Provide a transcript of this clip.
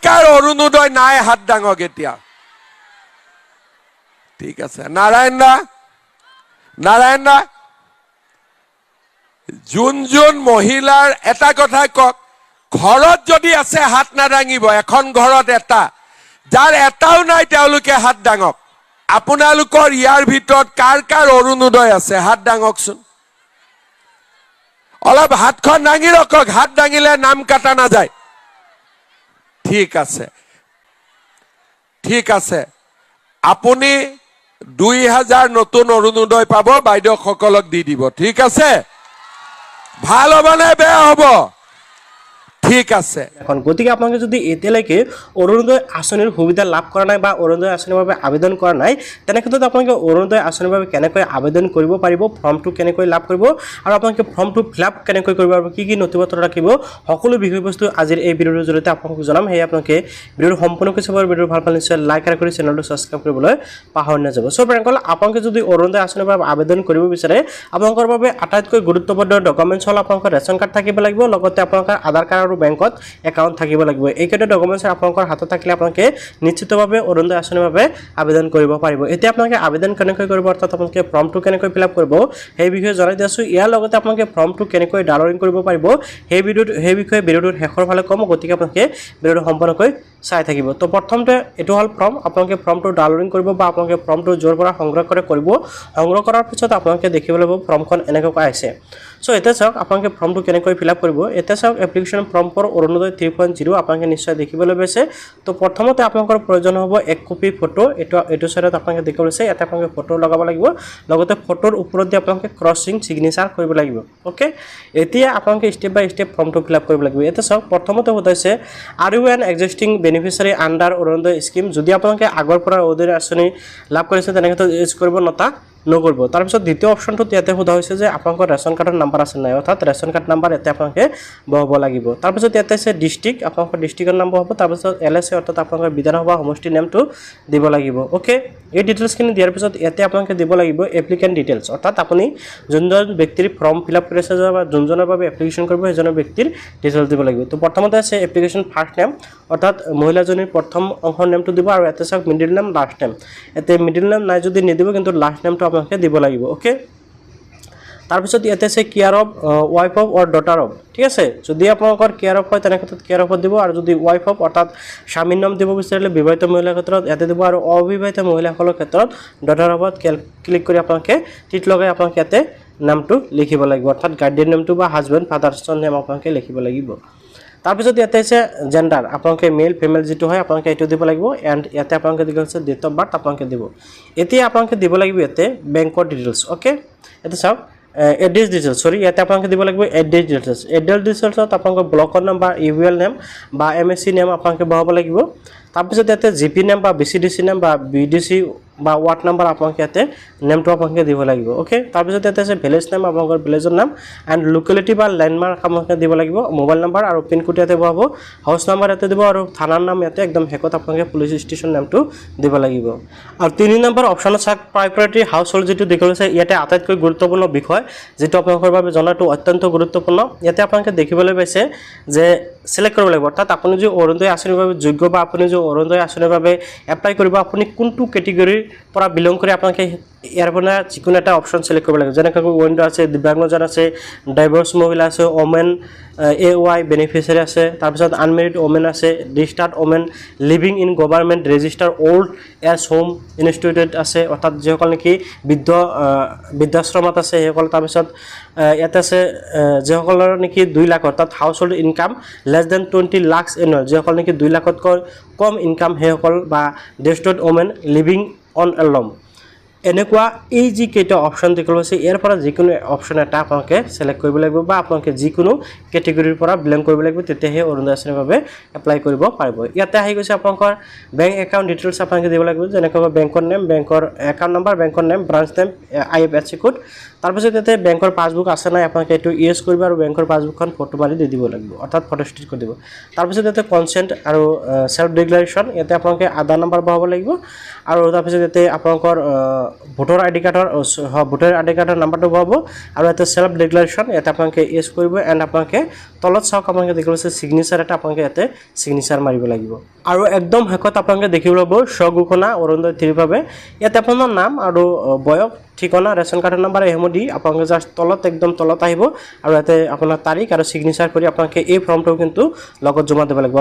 কাৰ অৰুণোদয় নাই হাত ডাঙক এতিয়া ঠিক আছে নাৰায়ণ দা যোন মহিলাৰ এটা কথা কক ঘৰত যদি আছে হাত নাদাঙিব এখন ঘৰত এটা যাৰ এটাও নাই তেওঁলোকে হাত ডাঙক আপোনালোকৰ ইয়াৰ ভিতৰত কাৰ অৰুণোদয় আছে হাত ডাঙকচোন অলপ হাতখন দাঙি ৰকক হাত দাঙিলে নাম কাটা নাযায় ঠিক আছে আপুনি 2000 নতুন অৰুণোদয় পাব বাইদেউসকলক দি দিব ঠিক আছে ভাল হ'ব নে বেয়া হ'ব ঠিক আছে এখন গতিকে আপোনালোকে যদি এতিয়ালৈকে অৰুণোদয় আঁচনিৰ সুবিধা লাভ কৰা নাই বা অৰুণোদয় আঁচনিৰ বাবে আবেদন কৰা নাই তেনে ক্ষেত্ৰত আপোনালোকে অৰুণোদয় আঁচনিৰ বাবে কেনেকৈ আবেদন কৰিব পাৰিব ফৰ্মটো কেনেকৈ লাভ কৰিব আৰু আপোনালোকে ফৰ্মটো ফিলআপ কেনেকৈ কৰিব আৰু কি নথিপত্ৰ ৰাখিব সকলো বিষয়বস্তু আজিৰ এই ভিডিঅ'ৰ জৰিয়তে আপোনালোকক জনাম হেই আপোনালোকে ভিডিঅ'ৰ সম্পূৰ্ণকৈ চাব আৰু ভিডিঅ'ৰ ভাল পালে নিশ্চয় লাইক আৰু কৰি চেনেলটো সাবস্ক্ৰাইব কৰিবলৈ পাহৰি নাযাব সো ফ্ৰেণ্ডসকল আপোনালোকে যদি অৰুণোদয় আঁচনিৰ বাবে আবেদন কৰিব বিচাৰে আপোনালোকৰ বাবে আটাইতকৈ গুৰুত্বপূৰ্ণ ডকুমেণ্টছ হ'ল আপোনালোকৰ ৰেচন কাৰ্ড থাকিব লাগিব লগতে আপোনালোকৰ আধাৰ কাৰ্ড আৰু বেংকত একাউণ্ট থাকিব লাগিব এইকেইটা ডকুমেণ্টছ আপোনালোকৰ হাতত থাকিলে আপোনালোকে নিশ্চিতভাৱে অৰুণোদয় আঁচনিৰ বাবে আবেদন কৰিব পাৰিব এতিয়া আপোনালোকে আবেদন কেনেকৈ কৰিব অৰ্থাৎ আপোনালোকে ফৰ্মটো কেনেকৈ ফিলআপ কৰিব সেই বিষয়ে জনাই দিছো ইয়াৰ লগতে আপোনালোকে ফৰ্মটো কেনেকৈ ডাউনলোড কৰিব পাৰিব সেই বিষয়ে ভিডিঅ'টোৰ শেষৰ ফালে কম গতিকে আপোনালোকে ভিডিঅ'টো সম্পূৰ্ণকৈ চাই থাকিব তো প্ৰথমতে এটো হল ফৰ্ম আপোনালোকে ফৰ্মটো ডাউনলোড কৰিব বা আপোনালোকে ফৰ্মটো জোৰ পৰা সংগ্ৰহ কৰিব সংগ্ৰহ কৰাৰ পিছত আপোনালোকে দেখিবলৈ পাব ফৰ্মখন এনেকৈ আছে সো এটা চাওক আপোনালোকে ফৰ্মটো কেনেকৈ ফিলআপ কৰিব এটা চাওক এপ্লিকেশ্যন ফৰ্ম ফৰ অৰুণোদয় 3.0 আপোনালোকে নিশ্চয় দেখিবলৈ পাইছে তো প্ৰথমতে আপোনালোকৰ প্ৰয়োজন হ'ব এক কপি ফটো এটো সাইডত আপোনালোকে দেখিবলৈ পাইছে এটা আপোনালোকে ফটো লগাব লাগিব লগতে ফটোৰ ওপৰত দি আপোনালোকে ক্ৰছিং সিগনেচাৰ কৰিব লাগিব ওকে এতিয়া আপোনালোকে স্টেপ বাই স্টেপ ফৰ্মটো ফিলআপ কৰিব লাগিব এটা চাওক প্ৰথমতে হতাইছে are you an existing beneficiary under Arunodoi scheme যদি আপোনালোকে আগৰ পৰা অৰুণোদয় আঁচনি লাভ কৰিছে তেনেকৈ ইউজ কৰিব নকৰিব তাৰ পিছত দ্বিতীয় অপচনটো ইয়াতে সোধা হৈছে যে আপোনালোকৰ ৰেচন কাৰ্ডৰ নাম্বাৰ আছে নাই অৰ্থাৎ ৰেচন কাৰ্ড নাম্বাৰ ইয়াতে আপোনালোকে বহাব লাগিব তাৰ পিছত ইয়াতে আছে ডিস্ট্ৰিক্ট আপোনালোকৰ ডিস্ট্ৰিক্টৰ নাম হ'ব তাৰ পিছত এলএসএ অৰ্থাৎ আপোনালোকৰ বিধানসভা সমষ্টি নামটো দিব লাগিব ওকে এই ডিটেইলছখিনি দিয়াৰ পিছত ইয়াতে আপোনালোকে দিব লাগিব এপ্লিকেন্ট ডিটেইলছ অৰ্থাৎ আপুনি যোনজন ব্যক্তিৰ ফৰ্ম ফিলআপ কৰিছে বা যোনজনৰ বাবে এপ্লিকেশ্যন কৰিব সেইজনৰ ব্যক্তিৰ ডিটেইলছ দিব লাগিব তো প্ৰথমতে আছে এপ্লিকেশ্যন ফাৰ্ষ্ট নেম অৰ্থাৎ মহিলাজনীৰ প্ৰথম অংশৰ নামটো দিব আৰু ইয়াতে চাওক মিডল নেম লাষ্ট নেম এতে মিডল নেম নাই যদি নিদিব কিন্তু লাষ্ট নেমটো আপোনালোকে দিব লাগিব ওকে তাৰ পিছত ইয়াতে আছে care of wife of or daughter of ঠিক আছে যদি আপোনালোকৰ কেয়াৰ অফ হয় তেনে ক্ষেত্ৰত কেয়াৰ অফত দিব আৰু যদি ওয়াইফ অফ অৰ্থাৎ স্বামীৰ নাম দিব বিচাৰিলে বিবাহিত মহিলাৰ ক্ষেত্ৰত ইয়াতে দিব আৰু অবিবাহিত মহিলাসকলৰ ক্ষেত্ৰত ডটাৰ অফত ক্লিক কৰি আপোনালোকে টিক লগাই আপোনালোকে ইয়াতে নামটো লিখিব লাগিব অৰ্থাৎ গাৰ্ডিয়ান নামটো বা হাজবেণ্ড ফাদাৰছৰ নাম আপোনালোকে লিখিব লাগিব তাৰ পিছত ইয়াতে আছে জেন্ডাৰ আপোনালোকে মেল ফিমেল যেটো হয় আপোনালোকে এটো দিব লাগিব এন্ড ইয়াতে আপোনালোকে দিব আছে ডেট অফ বাৰ্থ আপোনালোকে দিব এতিয়া আপোনালোকে দিব লাগিব ইয়াতে বেংকৰ ডিটেইলছ ওকে এটা চাওক এড্ৰেছ ডিটেইলছ সৰি ইয়াতে আপোনালোকে দিব লাগিব এড্ৰেছ ডিটেইলছত আপোনালোকৰ ব্লকৰ নাম বা ইউএল নেম বা এমএসসি নেম আপোনালোকে বহাব লাগিব তাৰ পিছত ইয়াতে জিপি নেম বা বিসিডিসি নেম বা বিডিসি বা ওয়ার্ড নাম্বার আপোনালোকে ইয়াতে নেমটো আপোনালোকে দিব লাগিব ওকে তাৰ পিছত ইয়াতে আছে ভিলেজ নেম আপোনালোকৰ ভিলেজৰ নাম এন্ড লোকেলিটি বা ল্যান্ডমাৰ্ক আপোনালোকে দিব লাগিব মোবাইল নাম্বাৰ আৰু পিন কোড ইয়াতে বহাব হাউস নাম্বাৰ ইয়াতে দিব আৰু থানাৰ নাম ইয়াতে একদম হেকত আপোনালোকে পুলিচ ষ্টেচন নামটো দিব লাগিব আৰু 3 নম্বৰ অপচনত চাক প্ৰাইভেটি হাউস হোল্ড যেটো দেখিছে ইয়াতে আটাইতকৈ গুৰুত্বপূৰ্ণ বিষয় যেটো আপোনালোকৰ বাবে জনাটো অত্যন্ত গুৰুত্বপূৰ্ণ ইয়াতে আপোনালোকে দেখিবলৈ পাইছে যে সিলেক্ট কৰিব লাগিব অৰ্থাৎ আপুনি যে অৰুণোদয় আঁচনিৰ বাবে যোগ্য বা আপুনি যে অৰুণোদয় আঁচনিৰ বাবে এপ্লাই কৰিব আপুনি কোনটো ক্যাটেগৰী পৰা বিলং কৰি আপোনালোকে ইয়াৰ পৰা যিকোনো এটা অপচন সিলেক্ট কৰিব লাগিব যেনেকৈ উইন্ডো আছে দিব্যাংগজন আছে ডাইভৰ্স মহিলা আছে ওমেন এওয়াই বেনিফিচিয়াৰী আছে তাৰ পিছত আনমেৰিড ওমেন আছে registered women living in government register old age home instituted আছে অৰ্থাৎ যিসকল নেকি বৃদ্ধাশ্ৰমত আছে সেইসকল তাৰ পিছত ইয়াতে আছে যিসকলৰ নেকি 2 লাখ অৰ্থাৎ household income less than 20 lakh annual যিসকল নেকি 2 লাখতকৈ কম ইনকাম সেইসকল বা ৰেজিষ্টাৰ্ড ওমেন লিভিং অন এলম এনেকুৱা এই যি কেইটা অপচন দেখিবলৈ আছে ইয়াৰ পৰা যিকোনো অপচন এটা আপোনালোকে সিলেক্ট কৰিব লাগিব বা আপোনালোকে যিকোনো ক্যাটেগৰীৰ পৰা বিলং কৰিব লাগিব তেতিয়াহে অৰুণোদয় আঁচনিৰ বাবে এপ্লাই কৰিব পাৰিব ইয়াতে আহি গৈছে আপোনালোকৰ বেংক একাউণ্ট ডিটেইলছ আপোনালোকে দিব লাগিব যেনেকৈ বেংকৰ নেম বেংকৰ একাউণ্ট নাম্বাৰ বেংকৰ নেম ব্ৰাঞ্চ নেম আইএফএসচি কোড তাৰ পিছত ইয়াতে বেংকৰ পাছবুক আছে নাই আপোনালোকে এটো ইউজ কৰিব আৰু বেংকৰ পাছবুকখন ফটো মাৰি দি দিব লাগিব অৰ্থাৎ ফটো ষ্টেট কৰি দিব তাৰ পিছত ইয়াতে কনসেন্ট আৰু সেলফ ডিক্লাৰেশন ইয়াতে আপোনালোকে আধাৰ নাম্বাৰ বহাব লাগিব আৰু তাৰপিছত ইয়াতে আপোনালোকৰ ভোটাৰ আই ডি কাৰ্ডৰ নাম্বাৰটো পাব আৰু ইয়াতে সেলফ ডিক্লাৰেশ্যন ইয়াতে আপোনালোকে ইউজ কৰিব এণ্ড আপোনালোকে তলত চাওক আপোনালোকে দেখিব আছে সিগনেচাৰ এটা আপোনালোকে ইয়াতে সিগনেচাৰ মাৰিব লাগিব আৰু একদম শেষত আপোনালোকে দেখিব পাব স্বঘোষণা অৰুণোদয় 3 বাবে ইয়াতে আপোনাৰ নাম আৰু বয়স ঠিকনা ৰেচন কাৰ্ডৰ নাম্বাৰ এইসমূহ দি আপোনালোকে জাষ্ট তলত একদম তলত আহিব আৰু ইয়াতে আপোনাৰ তাৰিখ আৰু সিগনেচাৰ কৰি আপোনালোকে এই ফৰ্মটো কিন্তু লগত জমা দিব লাগিব